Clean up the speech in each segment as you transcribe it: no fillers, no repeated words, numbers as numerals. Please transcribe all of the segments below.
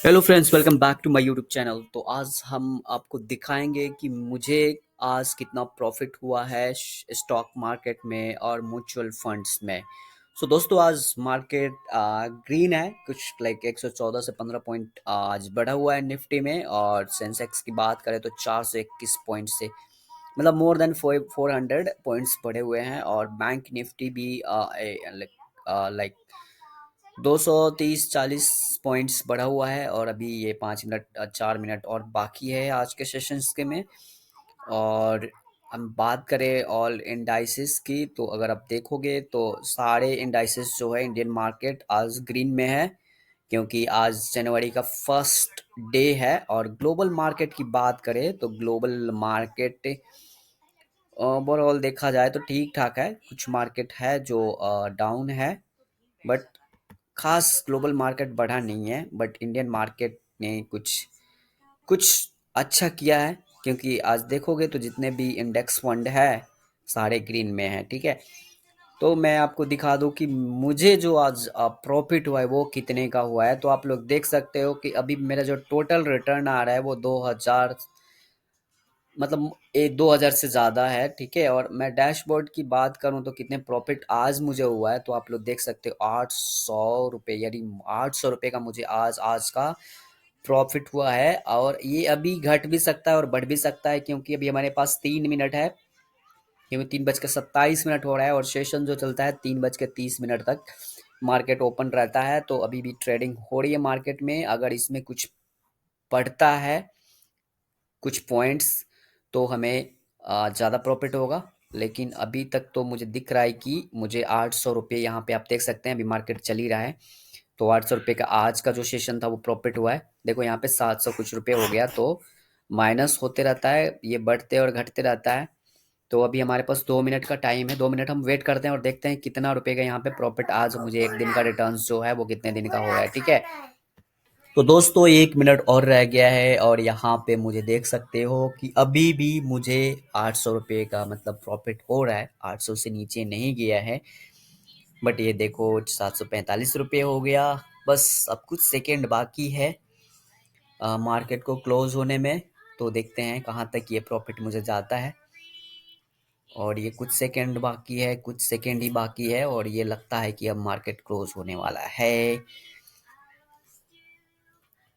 Hello friends, welcome back to my YouTube channel. तो आज हम आपको दिखाएंगे कि मुझे आज कितना प्रॉफिट हुआ है स्टॉक मार्केट में और म्यूचुअल फंड्स में। दोस्तों, आज मार्केट ग्रीन है, कुछ लाइक 114 से 15 पॉइंट आज बढ़ा हुआ है निफ्टी में। और सेंसेक्स की बात करें तो 421 पॉइंट से मतलब मोर देन 400 पॉइंट्स बढ़े हुए हैं। और बैंक निफ्टी भी लाइक 230-40 पॉइंट्स बढ़ा हुआ है। और अभी ये 5 मिनट 4 मिनट और बाकी है आज के सेशंस के में। और हम बात करें ऑल इंडाइसेस की, तो अगर आप देखोगे तो सारे इंडाइसेस जो है इंडियन मार्केट आज ग्रीन में है, क्योंकि आज जनवरी का फर्स्ट डे है। और ग्लोबल मार्केट की बात करें तो ग्लोबल मार्केट ओवरऑल देखा जाए तो ठीक ठाक है। कुछ मार्केट है जो डाउन है, बट खास ग्लोबल मार्केट बढ़ा नहीं है। बट इंडियन मार्केट ने कुछ कुछ अच्छा किया है, क्योंकि आज देखोगे तो जितने भी इंडेक्स फंड है सारे ग्रीन में है। ठीक है, तो मैं आपको दिखा दूं कि मुझे जो आज प्रॉफिट हुआ है वो कितने का हुआ है। तो आप लोग देख सकते हो कि अभी मेरा जो टोटल रिटर्न आ रहा है वो 2000, मतलब 2000 से ज़्यादा है। ठीक है, और मैं डैशबोर्ड की बात करूं तो कितने प्रॉफिट आज मुझे हुआ है, तो आप लोग देख सकते हो 800 रुपये, यानी 800 रुपये का मुझे आज आज का प्रॉफिट हुआ है। और ये अभी घट भी सकता है और बढ़ भी सकता है, क्योंकि अभी हमारे पास 3 मिनट है, क्योंकि 3:27 हो रहा है और सेशन जो चलता है 3:30 तक मार्केट ओपन रहता है। तो अभी भी ट्रेडिंग हो रही है मार्केट में। अगर इसमें कुछ पड़ता है कुछ पॉइंट्स तो हमें ज़्यादा प्रॉफिट होगा। लेकिन अभी तक तो मुझे दिख रहा है कि मुझे 800 रुपये, यहाँ पे आप देख सकते हैं अभी मार्केट चल ही रहा है, तो 800 रुपये का आज का जो सेशन था वो प्रॉफिट हुआ है। देखो यहाँ पे 700 कुछ रुपये हो गया, तो माइनस होते रहता है, ये बढ़ते और घटते रहता है। तो अभी हमारे पास 2 मिनट का टाइम है, 2 मिनट हम वेट करते हैं और देखते हैं कितना रुपए का यहाँ पे प्रॉफिट आज मुझे एक दिन का रिटर्न जो है वो कितने दिन का हो रहा है। ठीक है, तो दोस्तों 1 मिनट और रह गया है और यहाँ पे मुझे देख सकते हो कि अभी भी मुझे 800 रुपये का मतलब प्रॉफिट हो रहा है, 800 से नीचे नहीं गया है। बट ये देखो 745 रुपये हो गया। बस अब कुछ सेकेंड बाकी है मार्केट को क्लोज होने में, तो देखते हैं कहाँ तक ये प्रॉफिट मुझे जाता है। और ये कुछ सेकेंड बाकी है, कुछ सेकेंड ही बाकी है और ये लगता है कि अब मार्केट क्लोज होने वाला है।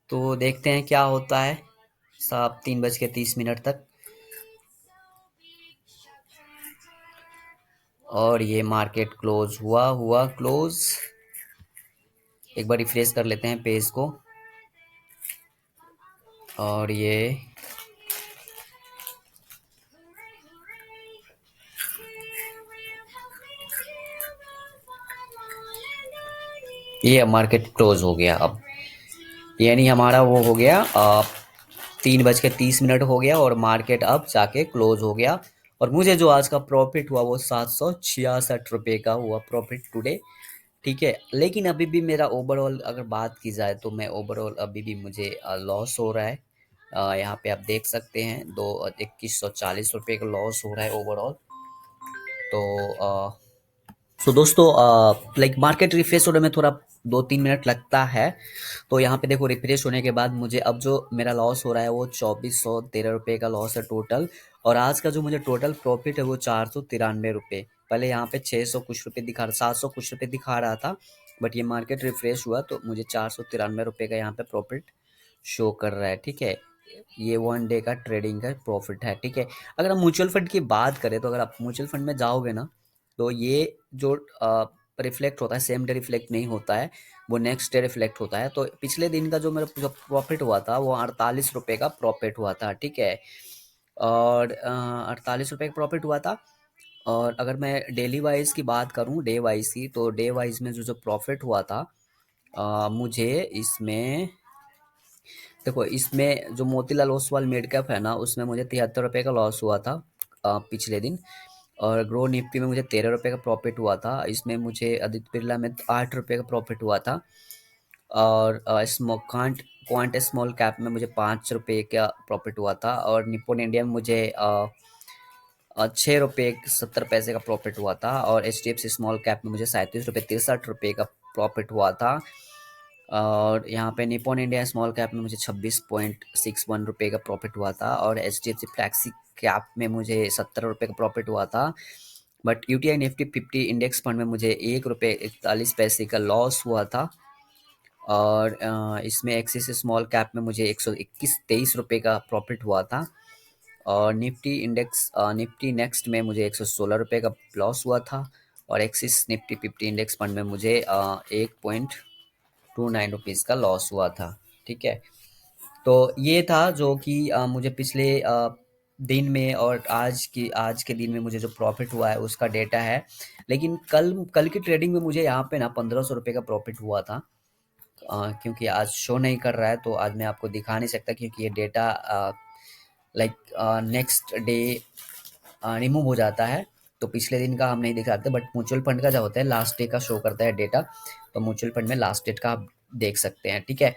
तो देखते हैं क्या होता है साहब 3:30 तक। और ये मार्केट क्लोज हुआ क्लोज। एक बार रिफ्रेश कर लेते हैं पेज को। और ये मार्केट क्लोज हो गया अब, यानी हमारा वो हो गया 3:30 हो गया और मार्केट अब जाके क्लोज हो गया। और मुझे जो आज का प्रॉफिट हुआ वो 766 रुपये का हुआ प्रॉफिट टुडे। ठीक है, लेकिन अभी भी मेरा ओवरऑल अगर बात की जाए तो मैं ओवरऑल अभी भी मुझे लॉस हो रहा है। यहाँ पे आप देख सकते हैं 2140 रुपये का लॉस हो रहा है ओवरऑल। तो दोस्तों, लाइक मार्केट रिफ्रेश होने में थोड़ा 2-3 मिनट लगता है। तो यहाँ पे देखो रिफ्रेश होने के बाद मुझे अब जो मेरा लॉस हो रहा है वो 2413 रुपये का लॉस है टोटल। और आज का जो मुझे टोटल प्रॉफिट है वो 493 रुपये। पहले यहाँ पे 600 कुछ रुपये दिखा रहा, 700 कुछ रुपये दिखा रहा था, बट ये मार्केट रिफ्रेश हुआ तो मुझे 493 रुपये का यहाँ पे प्रॉफिट शो कर रहा है। ठीक है, ये 1 डे का ट्रेडिंग का प्रॉफिट है। ठीक है, अगर हम म्यूचुअल फंड की बात करें तो अगर आप म्यूचुअल फंड में जाओगे ना, तो ये जो रिफ्लेक्ट होता है सेम डे रिफ्लेक्ट नहीं होता है, वो नेक्स्ट डे रिफ्लेक्ट होता है। तो पिछले दिन का जो मेरा जो प्रॉफिट हुआ था वो 48 रुपये का प्रॉफिट हुआ था। ठीक है, और 48 रुपये का प्रॉफिट हुआ था। और अगर मैं डेली वाइज की बात करूं, डे वाइज की, तो डे वाइज में जो जो प्रॉफिट हुआ था मुझे इसमें देखो, इसमें जो मोतीलाल ओसवाल मिड कैप है ना, उसमें मुझे 73 रुपये का लॉस हुआ था पिछले दिन। और ग्रो निफ्टी में मुझे 13 रुपये का प्रॉफिट हुआ था। इसमें मुझे आदित्य बिरला में 8 रुपये का प्रॉफिट हुआ था। और क्वांट क्वांट स्मॉल कैप में मुझे 5 रुपये का प्रॉफिट हुआ था। और निप्पॉन इंडिया में मुझे 6 रुपये 70 पैसे का प्रॉफिट हुआ था। और H D F C small cap में मुझे 37 रुपये 63 रुपये का प्रॉफिट हुआ था। और यहाँ पे निपॉन इंडिया स्मॉल कैप में मुझे 26.61 रुपये का प्रॉफिट हुआ था, और एचडीएफसी फ्लैक्सी कैप में मुझे 70 रुपये का प्रॉफिट हुआ था। But UTI Nifty 50 index fund में मुझे 1 रुपये 41 पैसे का लॉस हुआ था। और इसमें एक्सिस स्मॉल कैप में मुझे 121.23 रुपये का प्रॉफिट हुआ था। और निफ्टी नेक्स्ट में मुझे 116 रुपये का लॉस हुआ था। और एक्सिस निफ्टी 50 इंडेक्स फंड में मुझे 1.29 रुपीज़ का लॉस हुआ था। ठीक है, तो ये था जो कि मुझे पिछले दिन में और आज के दिन में मुझे जो प्रॉफिट हुआ है उसका डेटा है। लेकिन कल की ट्रेडिंग में मुझे यहाँ पे ना 1500 रुपये का प्रॉफिट हुआ था। क्योंकि आज शो नहीं कर रहा है तो आज मैं आपको दिखा नहीं सकता, क्योंकि ये data like next day remove हो जाता है, तो पिछले दिन का हम नहीं दिखाते। बट म्यूचुअल फंड का जो होता है लास्ट डे का शो करता है डेटा, तो म्यूचुअल फंड में लास्ट डेट का आप देख सकते हैं। ठीक है,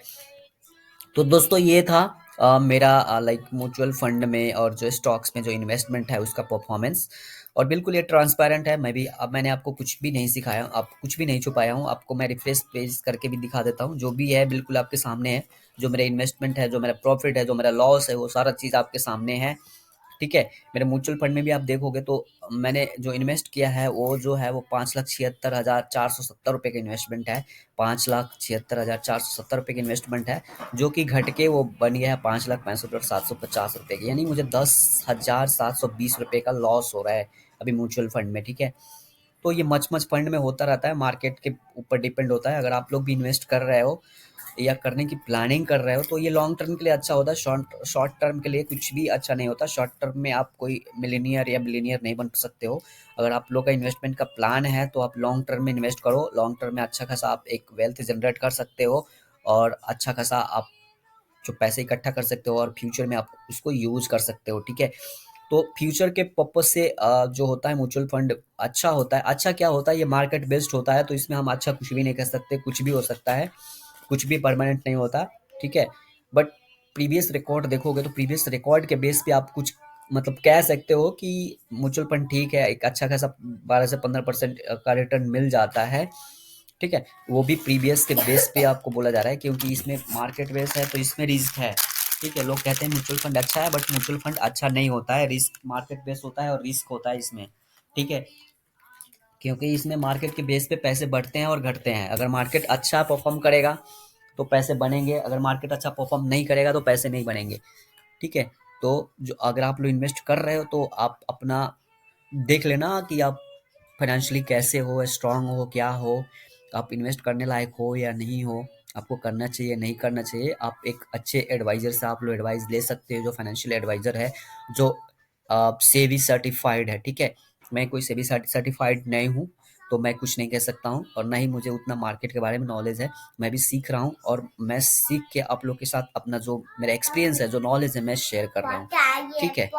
तो दोस्तों ये था मेरा लाइक म्यूचुअल फंड में और जो स्टॉक्स में जो इन्वेस्टमेंट है उसका परफॉर्मेंस। और बिल्कुल ये ट्रांसपेरेंट है। मैंने आपको कुछ भी नहीं सिखाया, आप कुछ भी नहीं छुपाया हूँ। आपको मैं रिफ्रेश पेज करके भी दिखा देता हूँ, जो भी है बिल्कुल आपके सामने है। जो मेरा इन्वेस्टमेंट है, जो मेरा प्रॉफिट है, जो मेरा लॉस है, वो सारा चीज़ आपके सामने है। ठीक है, मेरे म्यूचुअल फंड में भी आप देखोगे तो मैंने जो इन्वेस्ट किया है वो 5,76,470 रुपये का इन्वेस्टमेंट है। 5,76,470 रुपये की इन्वेस्टमेंट है, जो कि घट के वो बन गया है 5,65,750 रुपये की। यानी मुझे 10,720 रुपये का लॉस हो रहा है अभी म्यूचुअल फंड में। ठीक है, तो ये मच मच फंड में होता रहता है, मार्केट के ऊपर डिपेंड होता है। अगर आप लोग भी इन्वेस्ट कर रहे हो या करने की प्लानिंग कर रहे हो तो ये लॉन्ग टर्म के लिए अच्छा होता है। शॉर्ट टर्म के लिए कुछ भी अच्छा नहीं होता। शॉर्ट टर्म में आप कोई मिलीनियर या बिलीनियर नहीं बन सकते हो। अगर आप लोग का इन्वेस्टमेंट का प्लान है तो आप लॉन्ग टर्म में इन्वेस्ट करो। लॉन्ग टर्म में अच्छा खासा आप एक वेल्थ जनरेट कर सकते हो, और अच्छा खासा आप जो पैसे इकट्ठा कर सकते हो, और फ्यूचर में आप उसको यूज कर सकते हो। ठीक है, तो फ्यूचर के पर्पज से जो होता है म्यूचुअल फंड अच्छा होता है। अच्छा क्या होता है, ये मार्केट बेस्ड होता है, तो इसमें हम अच्छा कुछ भी नहीं कर सकते, कुछ भी हो सकता है, कुछ भी परमानेंट नहीं होता। ठीक है, बट प्रीवियस रिकॉर्ड देखोगे तो प्रीवियस रिकॉर्ड के बेस पे आप कुछ मतलब कह सकते हो कि म्यूचुअल फंड ठीक है, एक अच्छा खासा 12 से 15% का रिटर्न मिल जाता है। ठीक है, वो भी प्रीवियस के बेस पे आपको बोला जा रहा है, क्योंकि इसमें मार्केट बेस है तो इसमें रिस्क है। ठीक है, लोग कहते हैं म्यूचुअल फंड अच्छा है, बट म्यूचुअल फंड अच्छा नहीं होता है। रिस्क मार्केट बेस होता है और रिस्क होता है इसमें। ठीक है, क्योंकि इसमें मार्केट के बेस पे पैसे बढ़ते हैं और घटते हैं। अगर मार्केट अच्छा परफॉर्म करेगा तो पैसे बनेंगे, अगर मार्केट अच्छा परफॉर्म नहीं करेगा तो पैसे नहीं बनेंगे। ठीक है, तो जो अगर आप लोग इन्वेस्ट कर रहे हो तो आप अपना देख लेना कि आप फाइनेंशियली कैसे हो, स्ट्रांग हो, क्या हो, आप इन्वेस्ट करने लायक हो या नहीं हो, आपको करना चाहिए नहीं करना चाहिए। आप एक अच्छे एडवाइजर से आप लोग एडवाइस ले सकते हो, जो फाइनेंशियल एडवाइजर है, जो सेबी सर्टिफाइड है। ठीक है, मैं कोई सेबी सर्टिफाइड नहीं हूँ, तो मैं कुछ नहीं कह सकता हूँ, और ना ही मुझे उतना मार्केट के बारे में नॉलेज है। मैं भी सीख रहा हूँ, और मैं सीख के आप लोग के साथ अपना जो मेरा एक्सपीरियंस है, जो नॉलेज है, मैं शेयर कर रहा हूँ। ठीक है,